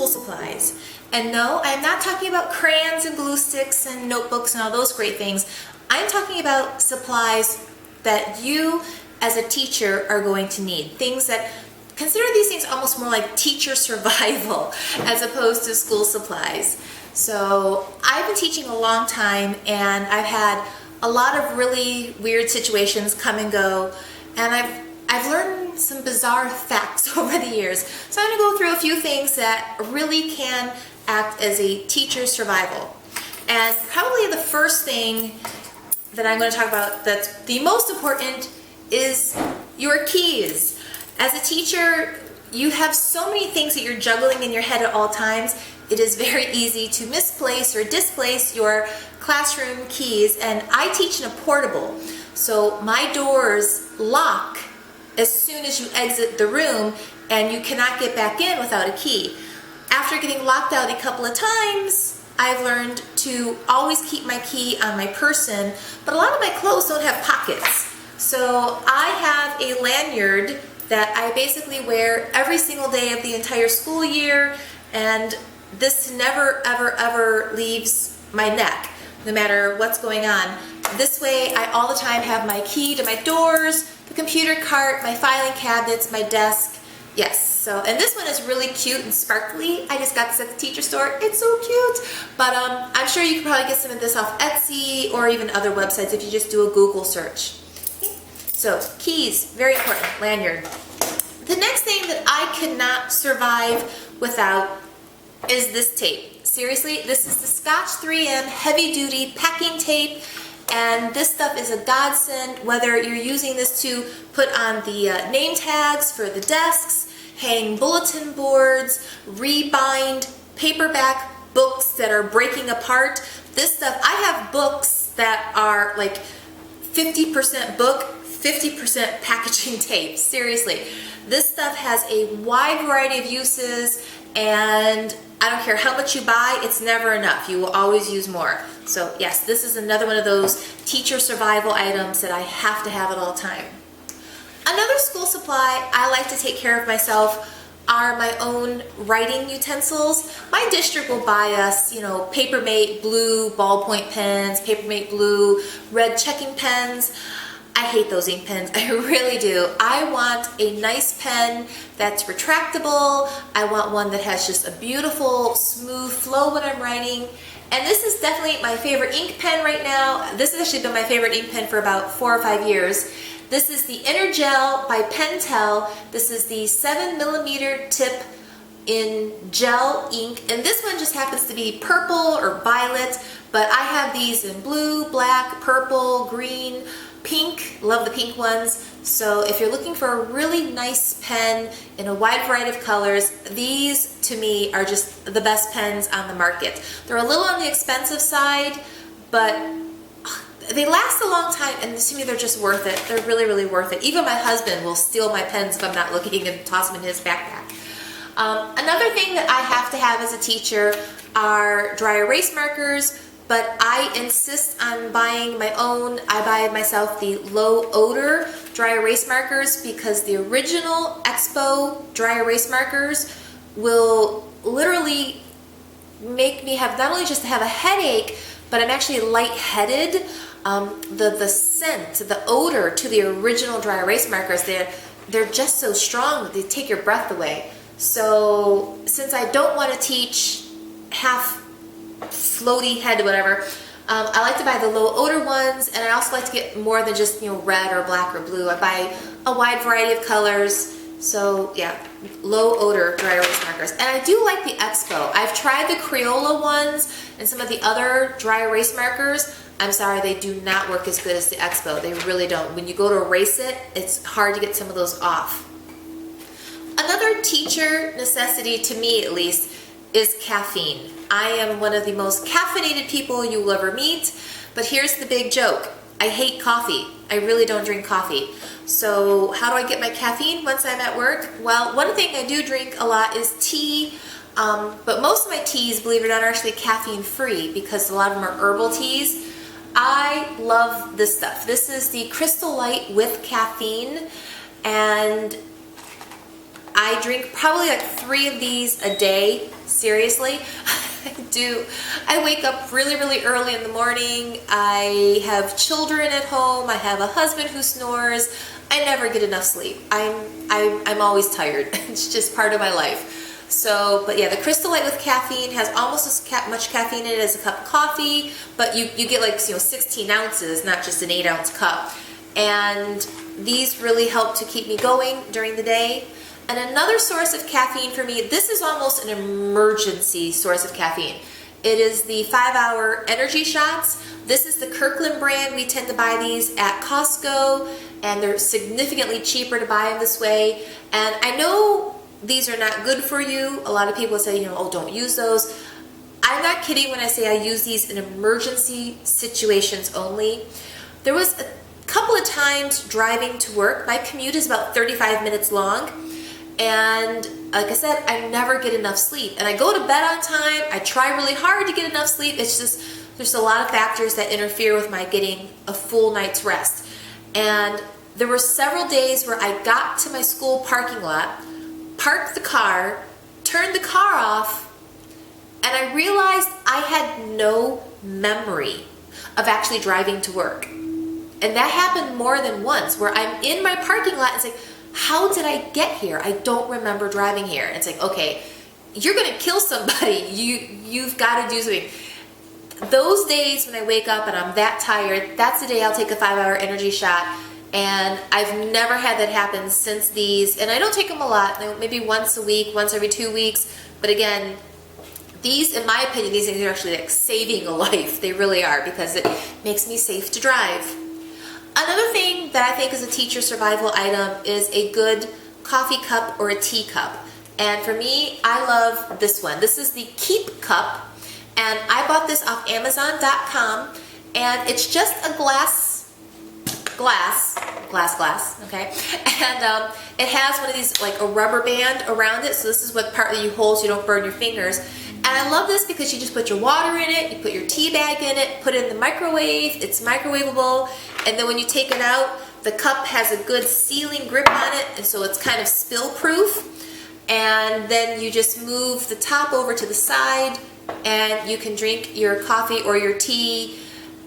school supplies. And no, I'm not talking about crayons and glue sticks and notebooks and all those great things. I'm talking about supplies that you as a teacher are going to need. Things that, consider these things almost more like teacher survival as opposed to school supplies. So I've been teaching a long time, and I've had a lot of really weird situations come and go, and I've learned some bizarre facts over the years. So I'm going to go through a few things that really can act as a teacher's survival. And probably the first thing that I'm going to talk about that's the most important is your keys. As a teacher, you have so many things that you're juggling in your head at all times. It is very easy to misplace or displace your classroom keys, and I teach in a portable, so my doors lock as soon as you exit the room, and you cannot get back in without a key. After getting locked out a couple of times, I've learned to always keep my key on my person, but a lot of my clothes don't have pockets. So I have a lanyard that I basically wear every single day of the entire school year, and this never ever leaves my neck, no matter what's going on. This way I all the time have my key to my doors, the computer cart, my filing cabinets, my desk. Yes, so, and this one is really cute and sparkly. I just got this at the teacher store. It's so cute. But I'm sure you can probably get some of this off Etsy or even other websites if you just do a Google search. Okay. So keys, very important, lanyard. The next thing that I could not survive without is this tape. Seriously, this is the Scotch 3M heavy duty packing tape, and this stuff is a godsend, whether you're using this to put on the name tags for the desks, hang bulletin boards, rebind paperback books that are breaking apart. This stuff, I have books that are like 50% book, 50% packaging tape. Seriously, this stuff has a wide variety of uses, and I don't care how much you buy, it's never enough. You will always use more. So yes, this is another one of those teacher survival items that I have to have at all time. Another school supply I like to take care of myself are my own writing utensils. My district will buy us, Papermate blue ballpoint pens, Papermate blue red checking pens. I hate those ink pens, I really do. I want a nice pen that's retractable. I want one that has just a beautiful, smooth flow when I'm writing. And this is definitely my favorite ink pen right now. This has actually been my favorite ink pen for about 4 or 5 years. This is the Inner Gel by Pentel. This is the 7mm tip in gel ink, and this one just happens to be purple or violet, but I have these in blue, black, purple, green, pink. Love the pink ones. So if you're looking for a really nice pen in a wide variety of colors, these to me are just the best pens on the market. They're a little on the expensive side, but they last a long time, and to me they're just worth it. They're really worth it. Even my husband will steal my pens if I'm not looking and toss them in his backpack. Another thing that I have to have as a teacher are dry erase markers, but I insist on buying my own. I buy myself the low odor dry erase markers because the original Expo dry erase markers will literally make me have not only just have a headache, but I'm actually lightheaded. The scent, the odor to the original dry erase markers, they're just so strong that they take your breath away. So since I don't want to teach half floaty head, whatever, I like to buy the low odor ones, and I also like to get more than just red or black or blue. I buy a wide variety of colors. So yeah, low odor dry erase markers. And I do like the Expo. I've tried the Crayola ones and some of the other dry erase markers. I'm sorry, they do not work as good as the Expo. They really don't. When you go to erase it, it's hard to get some of those off. Another teacher necessity, to me at least, is caffeine. I am one of the most caffeinated people you will ever meet, but here's the big joke. I hate coffee. I really don't drink coffee. So how do I get my caffeine once I'm at work? Well, one thing I do drink a lot is tea, but most of my teas, believe it or not, are actually caffeine free because a lot of them are herbal teas. I love this stuff. This is the Crystal Light with caffeine, and I drink probably like 3 of these a day, seriously. I do. I wake up really, really early in the morning. I have children at home. I have a husband who snores. I never get enough sleep. I'm always tired. It's just part of my life. So, but yeah, the Crystal Light with caffeine has almost as much caffeine in it as a cup of coffee, but you get like 16 ounces, not just an 8-ounce cup. And these really help to keep me going during the day. And another source of caffeine for me, this is almost an emergency source of caffeine. It is the 5-hour energy shots. This is the Kirkland brand. We tend to buy these at Costco, and they're significantly cheaper to buy them this way. And I know these are not good for you. A lot of people say, oh, don't use those. I'm not kidding when I say I use these in emergency situations only. There was a couple of times driving to work. My commute is about 35 minutes long. And like I said, I never get enough sleep. And I go to bed on time. I try really hard to get enough sleep. It's just, there's a lot of factors that interfere with my getting a full night's rest. And there were several days where I got to my school parking lot, parked the car, turned the car off, and I realized I had no memory of actually driving to work. And that happened more than once, where I'm in my parking lot and it's like, how did I get here? I don't remember driving here. And it's like, okay, you're gonna kill somebody. You've got to do something. Those days when I wake up and I'm that tired, that's the day I'll take a 5-hour energy shot. And I've never had that happen since these. And I don't take them a lot, maybe once a week, once every 2 weeks. But again, these, in my opinion, these things are actually like saving a life. They really are, because it makes me safe to drive. Another thing that I think is a teacher survival item is a good coffee cup or a tea cup. And for me, I love this one. This is the Keep Cup, and I bought this off Amazon.com, and it's just a glass, okay? And it has one of these, like a rubber band around it, so this is what part that you hold so you don't burn your fingers. And I love this because you just put your water in it, you put your tea bag in it, put it in the microwave, it's microwavable, and then when you take it out, the cup has a good sealing grip on it, and so it's kind of spill proof. And then you just move the top over to the side, and you can drink your coffee or your tea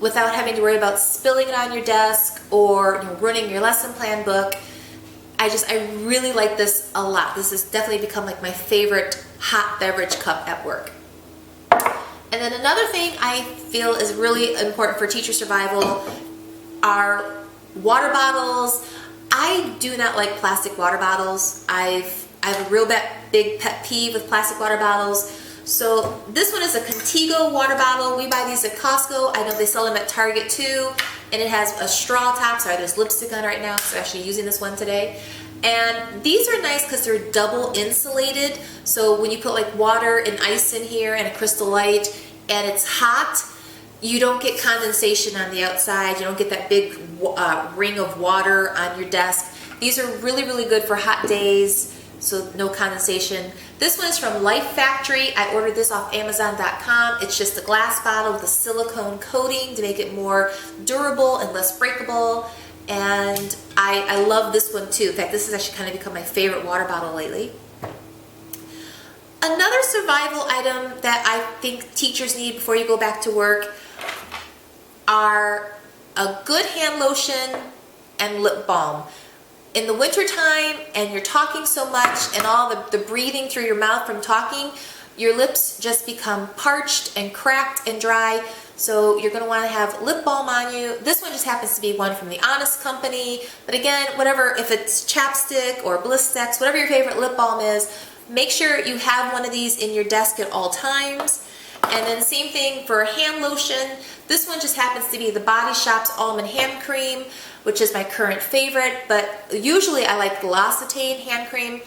without having to worry about spilling it on your desk or ruining your lesson plan book. I really like this a lot. This has definitely become like my favorite hot beverage cup at work. And then another thing I feel is really important for teacher survival are water bottles. I do not like plastic water bottles. I have a real big pet peeve with plastic water bottles. So this one is a Contigo water bottle. We buy these at Costco. I know they sell them at Target too. And it has a straw top. Sorry, there's lipstick on it right now, so I'm actually using this one today. And these are nice because they're double insulated. So when you put like water and ice in here and a Crystal Light and it's hot, you don't get condensation on the outside. You don't get that big ring of water on your desk. These are really, really good for hot days, so no condensation. This one is from Life Factory. I ordered this off Amazon.com. It's just a glass bottle with a silicone coating to make it more durable and less breakable. And I love this one too. In fact, this has actually kind of become my favorite water bottle lately. Another survival item that I think teachers need before you go back to work are a good hand lotion and lip balm. In the wintertime and you're talking so much and all the breathing through your mouth from talking, your lips just become parched and cracked and dry. So you're going to want to have lip balm on you. This one just happens to be one from the Honest Company. But again, whatever, if it's chapstick or Blistex, whatever your favorite lip balm is, make sure you have one of these in your desk at all times. And then same thing for hand lotion. This one just happens to be the Body Shop's Almond Hand Cream, which is my current favorite, but usually I like L'Occitane hand cream.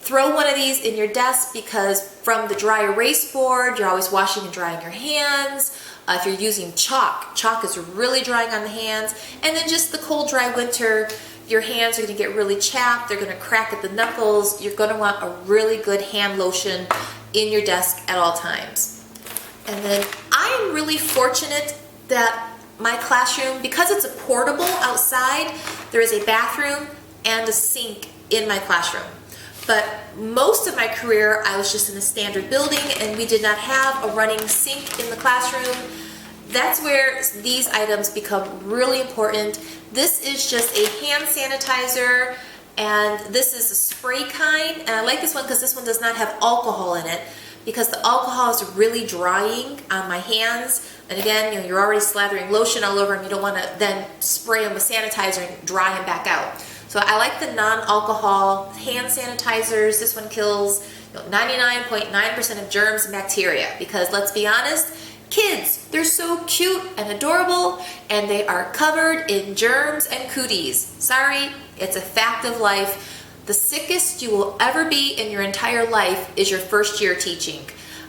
Throw one of these in your desk because from the dry erase board, you're always washing and drying your hands. If you're using chalk is really drying on the hands. And then just the cold, dry winter, your hands are going to get really chapped. They're going to crack at the knuckles. You're going to want a really good hand lotion in your desk at all times. And then I am really fortunate that my classroom, because it's a portable outside, there is a bathroom and a sink in my classroom. But most of my career, I was just in a standard building and we did not have a running sink in the classroom. That's where these items become really important. This is just a hand sanitizer, and this is a spray kind. And I like this one because this one does not have alcohol in it, because the alcohol is really drying on my hands. And again, you're already slathering lotion all over them. You don't want to then spray them with sanitizer and dry them back out. So I like the non-alcohol hand sanitizers. This one kills 99.9% of germs and bacteria, because let's be honest, kids, they're so cute and adorable, and they are covered in germs and cooties. Sorry, it's a fact of life. The sickest you will ever be in your entire life is your first year teaching.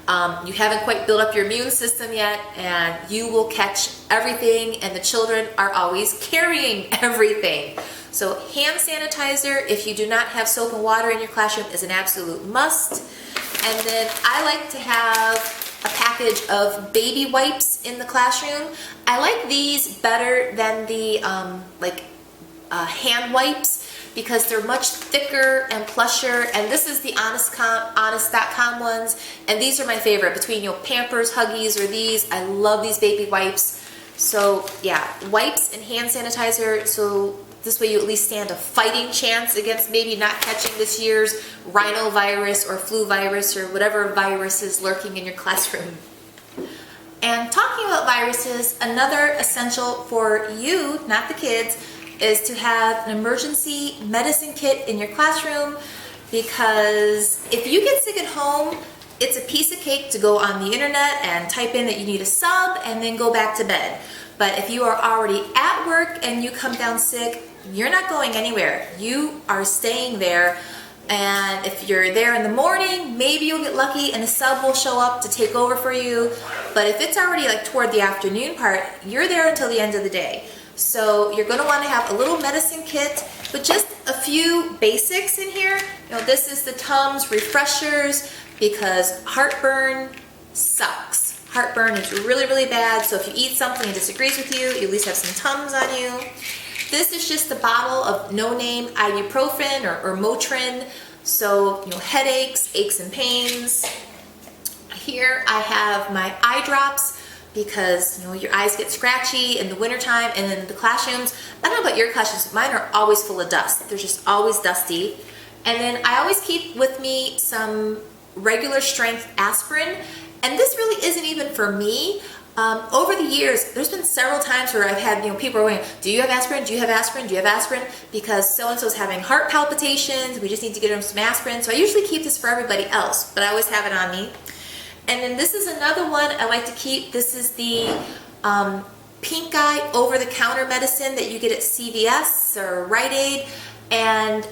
You haven't quite built up your immune system yet, and you will catch everything, and the children are always carrying everything. So hand sanitizer, if you do not have soap and water in your classroom, is an absolute must. And then I like to have a package of baby wipes in the classroom. I like these better than the hand wipes, because they're much thicker and plusher, and this is the honest.com ones, and these are my favorite. Between Pampers, Huggies, or these, I love these baby wipes. So yeah, wipes and hand sanitizer, so this way you at least stand a fighting chance against maybe not catching this year's rhinovirus or flu virus or whatever virus is lurking in your classroom. And talking about viruses, another essential for you, not the kids, is to have an emergency medicine kit in your classroom, because if you get sick at home, it's a piece of cake to go on the internet and type in that you need a sub and then go back to bed. But if you are already at work and you come down sick, you're not going anywhere. You are staying there. And if you're there in the morning, maybe you'll get lucky and a sub will show up to take over for you. But if it's already toward the afternoon part, you're there until the end of the day. So you're going to want to have a little medicine kit, but just a few basics in here. This is the Tums refreshers, because heartburn sucks. Heartburn is really, really bad. So if you eat something that disagrees with you, you at least have some Tums on you. This is just a bottle of no-name ibuprofen or Motrin. So, headaches, aches and pains. Here I have my eye drops, because your eyes get scratchy in the wintertime, and in the classrooms, I don't know about your classrooms, but mine are always full of dust. They're just always dusty. And then I always keep with me some regular strength aspirin, and this really isn't even for me. Over the years, there's been several times where I've had people are going, do you have aspirin? Do you have aspirin? Do you have aspirin? Because so-and-so's having heart palpitations, we just need to get them some aspirin. So I usually keep this for everybody else, but I always have it on me. And then this is another one I like to keep. This is the pink eye over-the-counter medicine that you get at CVS or Rite Aid. And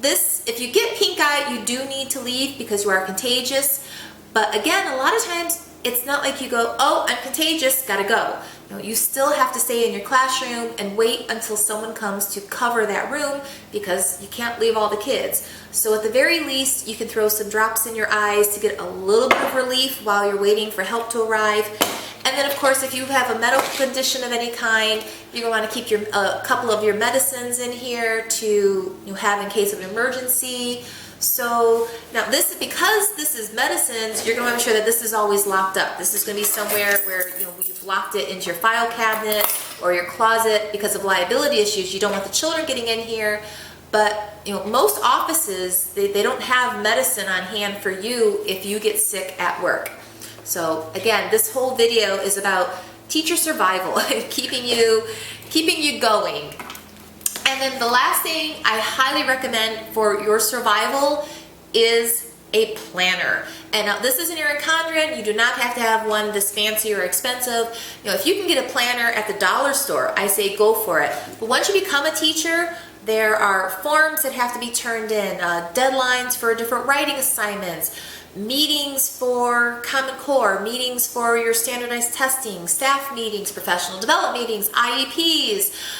this, if you get pink eye, you do need to leave because you are contagious. But again, a lot of times, it's not like you go, oh, I'm contagious, gotta go. You still have to stay in your classroom and wait until someone comes to cover that room, because you can't leave all the kids. So at the very least, you can throw some drops in your eyes to get a little bit of relief while you're waiting for help to arrive. And then of course, if you have a medical condition of any kind, you're going to want to keep a couple of your medicines in here to have in case of an emergency. So now because this is medicines, you're going to make sure that this is always locked up. This is going to be somewhere where you've locked it into your file cabinet or your closet, because of liability issues. You don't want the children getting in here. But most offices, they don't have medicine on hand for you if you get sick at work. So again, this whole video is about teacher survival, keeping you going. And then the last thing I highly recommend for your survival is a planner. And now this is an Erin Condren. You do not have to have one this fancy or expensive. If you can get a planner at the dollar store, I say go for it. But once you become a teacher, there are forms that have to be turned in, deadlines for different writing assignments, meetings for Common Core, meetings for your standardized testing, staff meetings, professional development meetings, IEPs.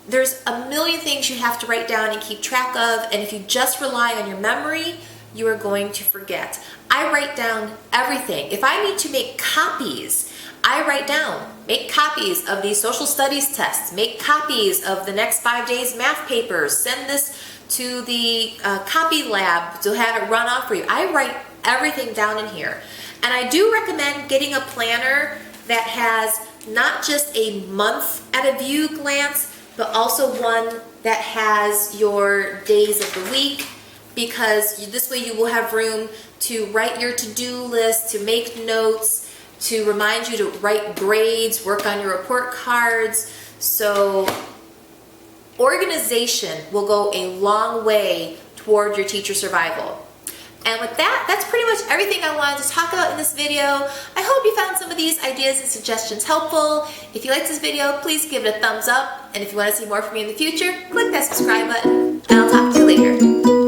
There's a million things you have to write down and keep track of, and if you just rely on your memory, you are going to forget. I write down everything. If I need to make copies I write down, make copies of these social studies tests, make copies of the next 5 days math papers, send this to the copy lab to have it run off for you. I write everything down in here. And I do recommend getting a planner that has not just a month at a view glance, but also one that has your days of the week, because this way you will have room to write your to-do list, to make notes, to remind you to write grades, work on your report cards. So organization will go a long way toward your teacher survival. And with that, that's pretty much everything I wanted to talk about in this video. I hope you found some of these ideas and suggestions helpful. If you liked this video, please give it a thumbs up. And if you want to see more from me in the future, click that subscribe button, and I'll talk to you later.